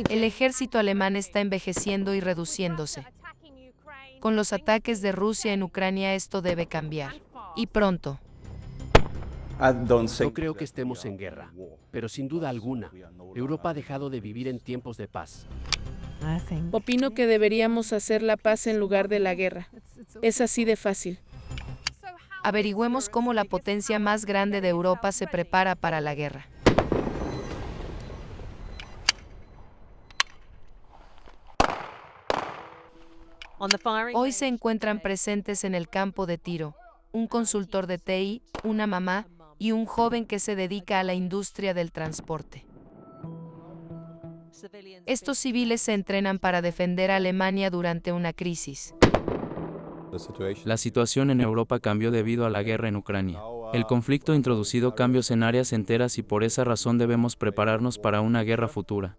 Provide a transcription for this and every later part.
El ejército alemán está envejeciendo y reduciéndose. Con los ataques de Rusia en Ucrania esto debe cambiar. Y pronto. No creo que estemos en guerra, pero sin duda alguna, Europa ha dejado de vivir en tiempos de paz. Opino que deberíamos hacer la paz en lugar de la guerra. Es así de fácil. Averigüemos cómo la potencia más grande de Europa se prepara para la guerra. Hoy se encuentran presentes en el campo de tiro un consultor de TI, una mamá y un joven que se dedica a la industria del transporte. Estos civiles se entrenan para defender a Alemania durante una crisis. La situación en Europa cambió debido a la guerra en Ucrania. El conflicto ha introducido cambios en áreas enteras y por esa razón debemos prepararnos para una guerra futura.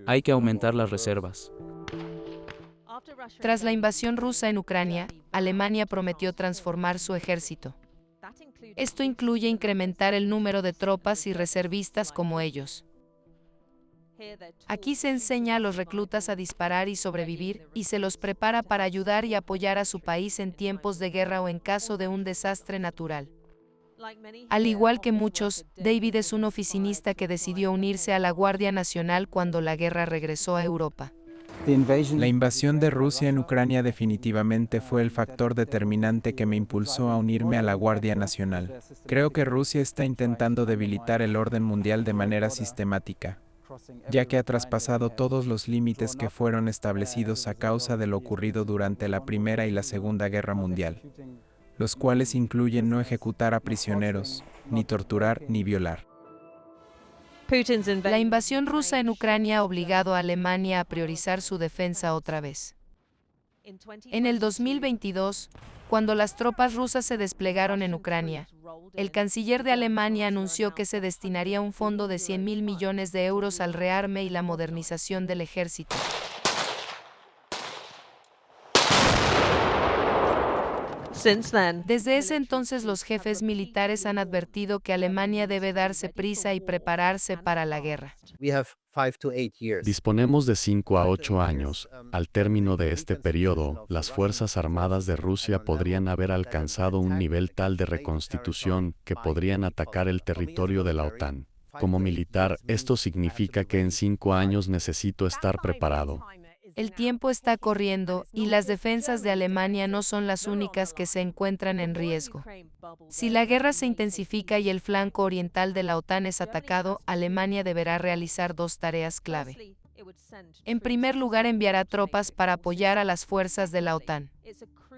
Hay que aumentar las reservas. Tras la invasión rusa en Ucrania, Alemania prometió transformar su ejército. Esto incluye incrementar el número de tropas y reservistas como ellos. Aquí se enseña a los reclutas a disparar y sobrevivir, y se los prepara para ayudar y apoyar a su país en tiempos de guerra o en caso de un desastre natural. Al igual que muchos, David es un oficinista que decidió unirse a la Guardia Nacional cuando la guerra regresó a Europa. La invasión de Rusia en Ucrania definitivamente fue el factor determinante que me impulsó a unirme a la Guardia Nacional. Creo que Rusia está intentando debilitar el orden mundial de manera sistemática, ya que ha traspasado todos los límites que fueron establecidos a causa de lo ocurrido durante la Primera y la Segunda Guerra Mundial, los cuales incluyen no ejecutar a prisioneros, ni torturar ni violar. La invasión rusa en Ucrania ha obligado a Alemania a priorizar su defensa otra vez. En el 2022, cuando las tropas rusas se desplegaron en Ucrania, el canciller de Alemania anunció que se destinaría un fondo de 100.000 millones de euros al rearme y la modernización del ejército. Desde ese entonces los jefes militares han advertido que Alemania debe darse prisa y prepararse para la guerra. Disponemos de 5 a 8 años. Al término de este periodo, las Fuerzas Armadas de Rusia podrían haber alcanzado un nivel tal de reconstitución que podrían atacar el territorio de la OTAN. Como militar, esto significa que en 5 años necesito estar preparado. El tiempo está corriendo y las defensas de Alemania no son las únicas que se encuentran en riesgo. Si la guerra se intensifica y el flanco oriental de la OTAN es atacado, Alemania deberá realizar dos tareas clave. En primer lugar, enviará tropas para apoyar a las fuerzas de la OTAN.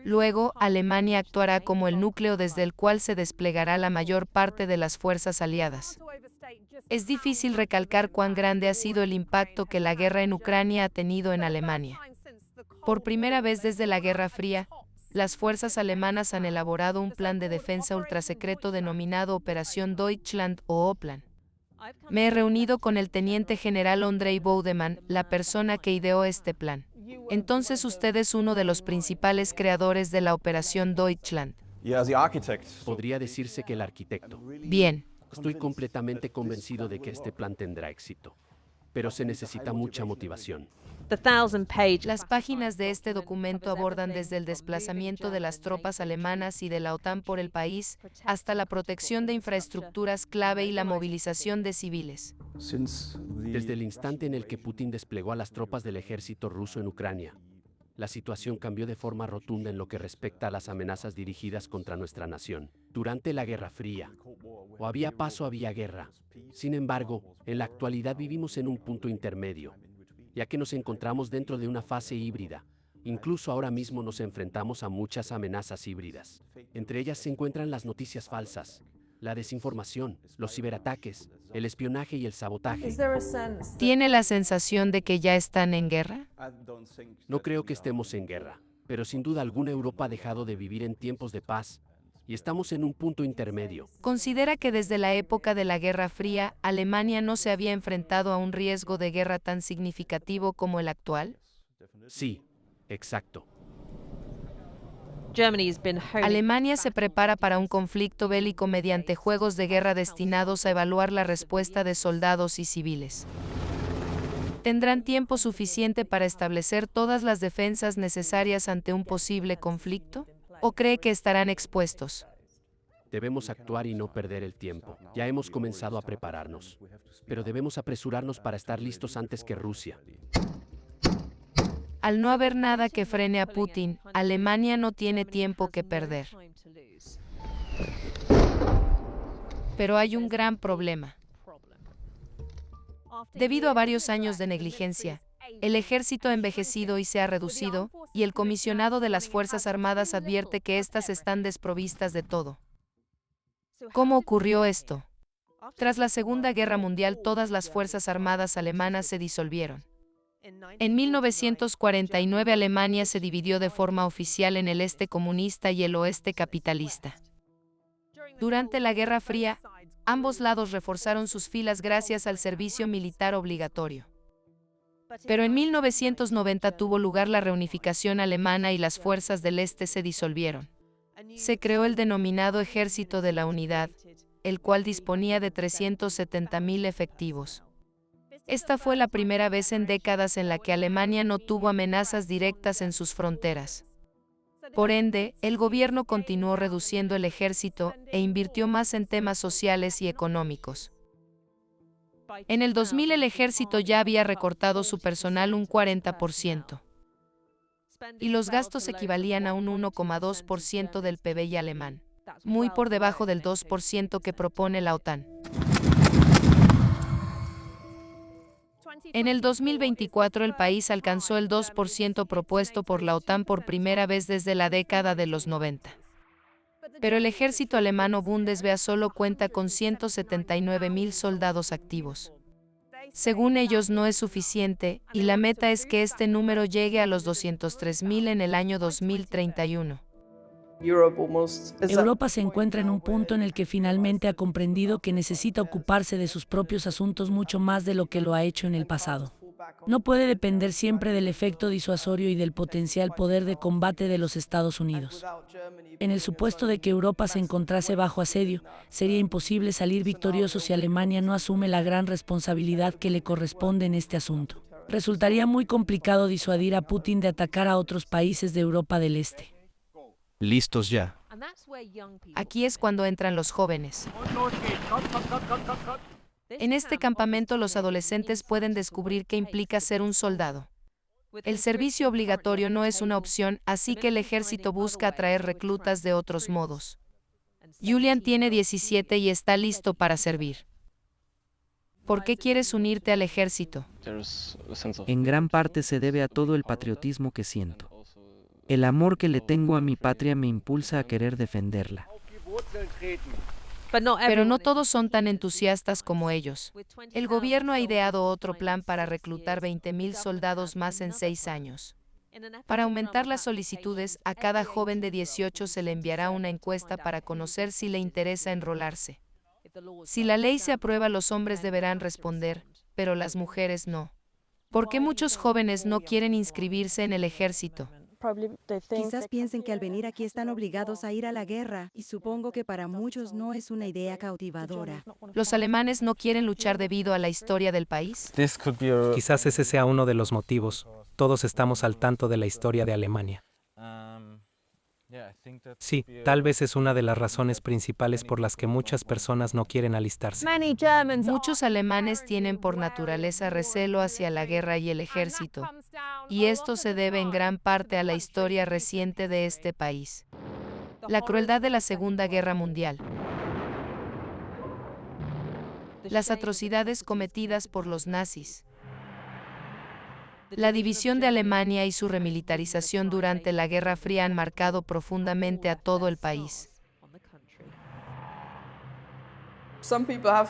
Luego, Alemania actuará como el núcleo desde el cual se desplegará la mayor parte de las fuerzas aliadas. Es difícil recalcar cuán grande ha sido el impacto que la guerra en Ucrania ha tenido en Alemania. Por primera vez desde la Guerra Fría, las fuerzas alemanas han elaborado un plan de defensa ultrasecreto denominado Operación Deutschland o OPLAN. Me he reunido con el teniente general Andrei Boudemann, la persona que ideó este plan. Entonces usted es uno de los principales creadores de la Operación Deutschland. Podría decirse que el arquitecto. Bien. Estoy completamente convencido de que este plan tendrá éxito, pero se necesita mucha motivación. Las páginas de este documento abordan desde el desplazamiento de las tropas alemanas y de la OTAN por el país, hasta la protección de infraestructuras clave y la movilización de civiles. Desde el instante en el que Putin desplegó a las tropas del ejército ruso en Ucrania, la situación cambió de forma rotunda en lo que respecta a las amenazas dirigidas contra nuestra nación. Durante la Guerra Fría, o había paz o había guerra. Sin embargo, en la actualidad vivimos en un punto intermedio, ya que nos encontramos dentro de una fase híbrida. Incluso ahora mismo nos enfrentamos a muchas amenazas híbridas. Entre ellas se encuentran las noticias falsas, la desinformación, los ciberataques, el espionaje y el sabotaje. ¿Tiene la sensación de que ya están en guerra? No creo que estemos en guerra, pero sin duda alguna Europa ha dejado de vivir en tiempos de paz, y estamos en un punto intermedio. ¿Considera que desde la época de la Guerra Fría, Alemania no se había enfrentado a un riesgo de guerra tan significativo como el actual? Sí, exacto. Alemania se prepara para un conflicto bélico mediante juegos de guerra destinados a evaluar la respuesta de soldados y civiles. ¿Tendrán tiempo suficiente para establecer todas las defensas necesarias ante un posible conflicto? ¿O cree que estarán expuestos? Debemos actuar y no perder el tiempo. Ya hemos comenzado a prepararnos. Pero debemos apresurarnos para estar listos antes que Rusia. Al no haber nada que frene a Putin, Alemania no tiene tiempo que perder. Pero hay un gran problema. Debido a varios años de negligencia, el ejército ha envejecido y se ha reducido, y el comisionado de las Fuerzas Armadas advierte que éstas están desprovistas de todo. ¿Cómo ocurrió esto? Tras la Segunda Guerra Mundial, todas las Fuerzas Armadas alemanas se disolvieron. En 1949 Alemania se dividió de forma oficial en el este comunista y el oeste capitalista. Durante la Guerra Fría, ambos lados reforzaron sus filas gracias al servicio militar obligatorio. Pero en 1990 tuvo lugar la reunificación alemana y las fuerzas del este se disolvieron. Se creó el denominado Ejército de la Unidad, el cual disponía de 370.000 efectivos. Esta fue la primera vez en décadas en la que Alemania no tuvo amenazas directas en sus fronteras. Por ende, el gobierno continuó reduciendo el ejército e invirtió más en temas sociales y económicos. En el 2000 el ejército ya había recortado su personal un 40%. Y los gastos equivalían a un 1,2% del PBI alemán, muy por debajo del 2% que propone la OTAN. En el 2024 el país alcanzó el 2% propuesto por la OTAN por primera vez desde la década de los 90. Pero el ejército alemán Bundeswehr solo cuenta con 179.000 soldados activos. Según ellos no es suficiente, y la meta es que este número llegue a los 203.000 en el año 2031. Europa se encuentra en un punto en el que finalmente ha comprendido que necesita ocuparse de sus propios asuntos mucho más de lo que lo ha hecho en el pasado. No puede depender siempre del efecto disuasorio y del potencial poder de combate de los Estados Unidos. En el supuesto de que Europa se encontrase bajo asedio, sería imposible salir victorioso si Alemania no asume la gran responsabilidad que le corresponde en este asunto. Resultaría muy complicado disuadir a Putin de atacar a otros países de Europa del Este. Listos ya. Aquí es cuando entran los jóvenes. En este campamento los adolescentes pueden descubrir qué implica ser un soldado. El servicio obligatorio no es una opción, así que el ejército busca atraer reclutas de otros modos. Julian tiene 17 y está listo para servir. ¿Por qué quieres unirte al ejército? En gran parte se debe a todo el patriotismo que siento. El amor que le tengo a mi patria me impulsa a querer defenderla. Pero no todos son tan entusiastas como ellos. El gobierno ha ideado otro plan para reclutar 20.000 soldados más en 6 años. Para aumentar las solicitudes, a cada joven de 18 se le enviará una encuesta para conocer si le interesa enrolarse. Si la ley se aprueba, los hombres deberán responder, pero las mujeres no. ¿Por qué muchos jóvenes no quieren inscribirse en el ejército? Quizás piensen que al venir aquí están obligados a ir a la guerra, y supongo que para muchos no es una idea cautivadora. ¿Los alemanes no quieren luchar debido a la historia del país? Quizás ese sea uno de los motivos. Todos estamos al tanto de la historia de Alemania. Sí, tal vez es una de las razones principales por las que muchas personas no quieren alistarse. Muchos alemanes tienen por naturaleza recelo hacia la guerra y el ejército, y esto se debe en gran parte a la historia reciente de este país. La crueldad de la Segunda Guerra Mundial. Las atrocidades cometidas por los nazis. La división de Alemania y su remilitarización durante la Guerra Fría han marcado profundamente a todo el país.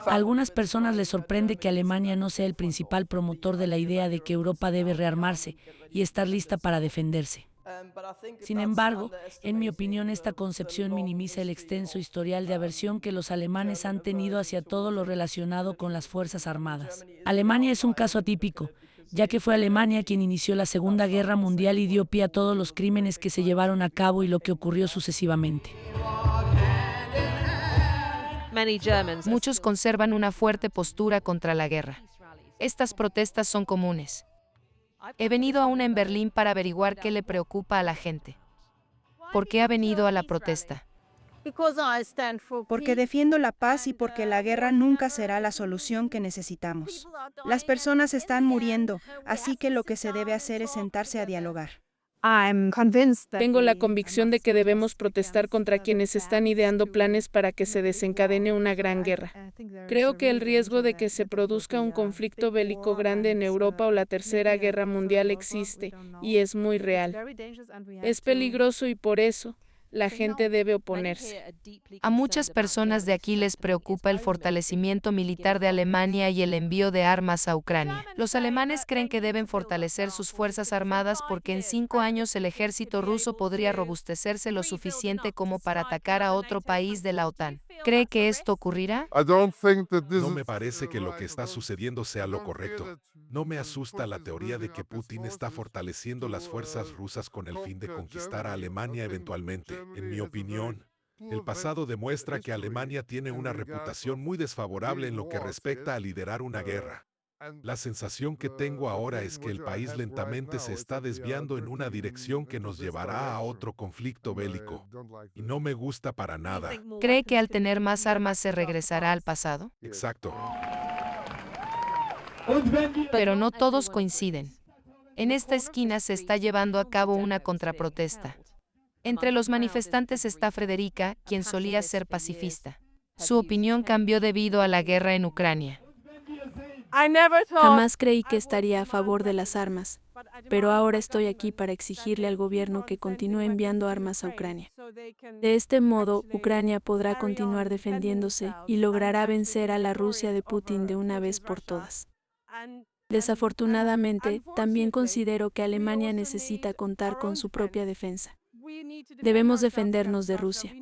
A algunas personas les sorprende que Alemania no sea el principal promotor de la idea de que Europa debe rearmarse y estar lista para defenderse. Sin embargo, en mi opinión, esta concepción minimiza el extenso historial de aversión que los alemanes han tenido hacia todo lo relacionado con las Fuerzas Armadas. Alemania es un caso atípico, ya que fue Alemania quien inició la Segunda Guerra Mundial y dio pie a todos los crímenes que se llevaron a cabo y lo que ocurrió sucesivamente. Muchos conservan una fuerte postura contra la guerra. Estas protestas son comunes. He venido a una en Berlín para averiguar qué le preocupa a la gente. ¿Por qué ha venido a la protesta? Porque defiendo la paz y porque la guerra nunca será la solución que necesitamos. Las personas están muriendo, así que lo que se debe hacer es sentarse a dialogar. Tengo la convicción de que debemos protestar contra quienes están ideando planes para que se desencadene una gran guerra. Creo que el riesgo de que se produzca un conflicto bélico grande en Europa o la Tercera Guerra Mundial existe, y es muy real. Es peligroso y por eso la gente debe oponerse. A muchas personas de aquí les preocupa el fortalecimiento militar de Alemania y el envío de armas a Ucrania. Los alemanes creen que deben fortalecer sus fuerzas armadas porque en 5 años el ejército ruso podría robustecerse lo suficiente como para atacar a otro país de la OTAN. ¿Cree que esto ocurrirá? No me parece que lo que está sucediendo sea lo correcto. No me asusta la teoría de que Putin está fortaleciendo las fuerzas rusas con el fin de conquistar a Alemania eventualmente. En mi opinión, el pasado demuestra que Alemania tiene una reputación muy desfavorable en lo que respecta a liderar una guerra. La sensación que tengo ahora es que el país lentamente se está desviando en una dirección que nos llevará a otro conflicto bélico. Y no me gusta para nada. ¿Cree que al tener más armas se regresará al pasado? Exacto. Pero no todos coinciden. En esta esquina se está llevando a cabo una contraprotesta. Entre los manifestantes está Frederica, quien solía ser pacifista. Su opinión cambió debido a la guerra en Ucrania. Jamás creí que estaría a favor de las armas, pero ahora estoy aquí para exigirle al gobierno que continúe enviando armas a Ucrania. De este modo, Ucrania podrá continuar defendiéndose y logrará vencer a la Rusia de Putin de una vez por todas. Desafortunadamente, también considero que Alemania necesita contar con su propia defensa. Debemos defendernos de Rusia.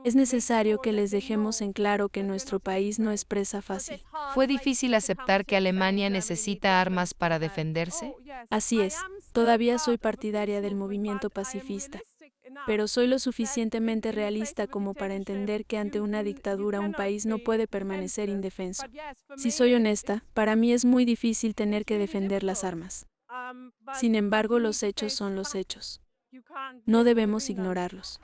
Es necesario que les dejemos en claro que nuestro país no es presa fácil. ¿Fue difícil aceptar que Alemania necesita armas para defenderse? Así es, todavía soy partidaria del movimiento pacifista, pero soy lo suficientemente realista como para entender que ante una dictadura un país no puede permanecer indefenso. Si soy honesta, para mí es muy difícil tener que defender las armas. Sin embargo, los hechos son los hechos. No debemos ignorarlos.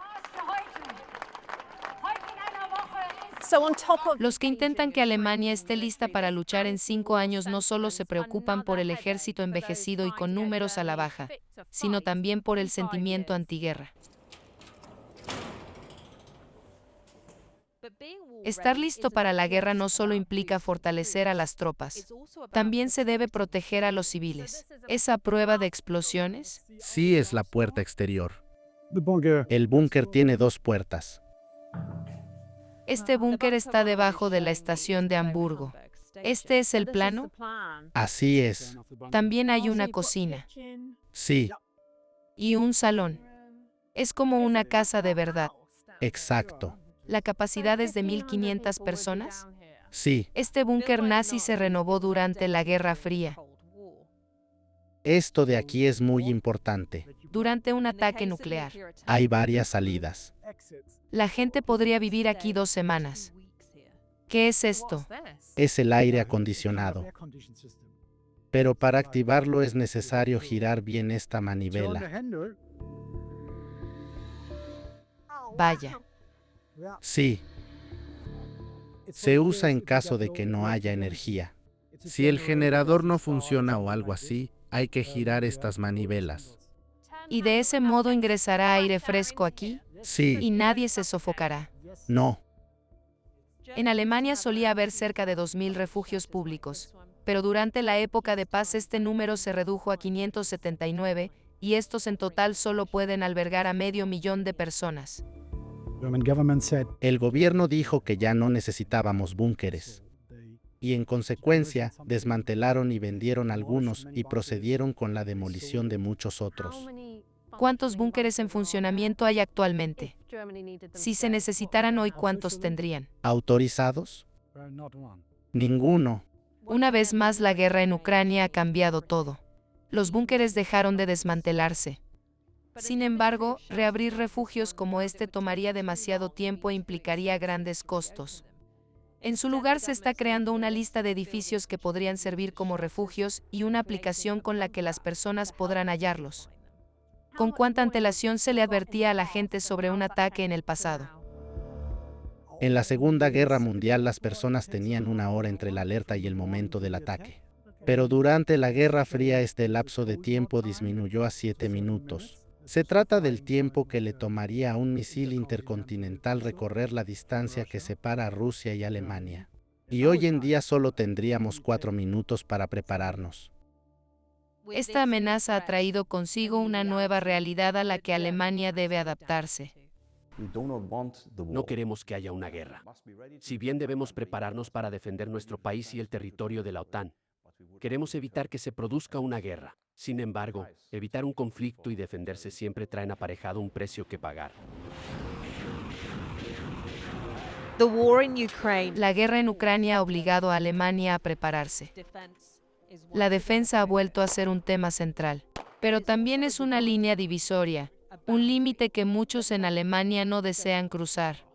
Los que intentan que Alemania esté lista para luchar en 5 años no solo se preocupan por el ejército envejecido y con números a la baja, sino también por el sentimiento antiguerra. Estar listo para la guerra no solo implica fortalecer a las tropas, también se debe proteger a los civiles. ¿Es a prueba de explosiones? Sí, es la puerta exterior. El búnker tiene 2 puertas. Este búnker está debajo de la estación de Hamburgo. ¿Este es el plano? Así es. También hay una cocina. Sí. Y un salón. Es como una casa de verdad. Exacto. ¿La capacidad es de 1.500 personas? Sí. Este búnker nazi se renovó durante la Guerra Fría. Esto de aquí es muy importante. Durante un ataque nuclear. Hay varias salidas. La gente podría vivir aquí 2 semanas. ¿Qué es esto? Es el aire acondicionado. Pero para activarlo es necesario girar bien esta manivela. Vaya. Sí. Se usa en caso de que no haya energía. Si el generador no funciona o algo así, hay que girar estas manivelas. ¿Y de ese modo ingresará aire fresco aquí? Sí. ¿Y nadie se sofocará? No. En Alemania solía haber cerca de 2.000 refugios públicos, pero durante la época de paz este número se redujo a 579, y estos en total solo pueden albergar a 500.000 de personas. El gobierno dijo que ya no necesitábamos búnkeres. Y en consecuencia, desmantelaron y vendieron algunos y procedieron con la demolición de muchos otros. ¿Cuántos búnkeres en funcionamiento hay actualmente? Si se necesitaran hoy, ¿cuántos tendrían? ¿Autorizados? Ninguno. Una vez más, la guerra en Ucrania ha cambiado todo. Los búnkeres dejaron de desmantelarse. Sin embargo, reabrir refugios como este tomaría demasiado tiempo e implicaría grandes costos. En su lugar se está creando una lista de edificios que podrían servir como refugios y una aplicación con la que las personas podrán hallarlos. ¿Con cuánta antelación se le advertía a la gente sobre un ataque en el pasado? En la Segunda Guerra Mundial las personas tenían una hora entre la alerta y el momento del ataque. Pero durante la Guerra Fría este lapso de tiempo disminuyó a 7 minutos. Se trata del tiempo que le tomaría a un misil intercontinental recorrer la distancia que separa a Rusia y Alemania. Y hoy en día solo tendríamos 4 minutos para prepararnos. Esta amenaza ha traído consigo una nueva realidad a la que Alemania debe adaptarse. No queremos que haya una guerra. Si bien debemos prepararnos para defender nuestro país y el territorio de la OTAN, queremos evitar que se produzca una guerra. Sin embargo, evitar un conflicto y defenderse siempre traen aparejado un precio que pagar. La guerra en Ucrania ha obligado a Alemania a prepararse. La defensa ha vuelto a ser un tema central, pero también es una línea divisoria, un límite que muchos en Alemania no desean cruzar.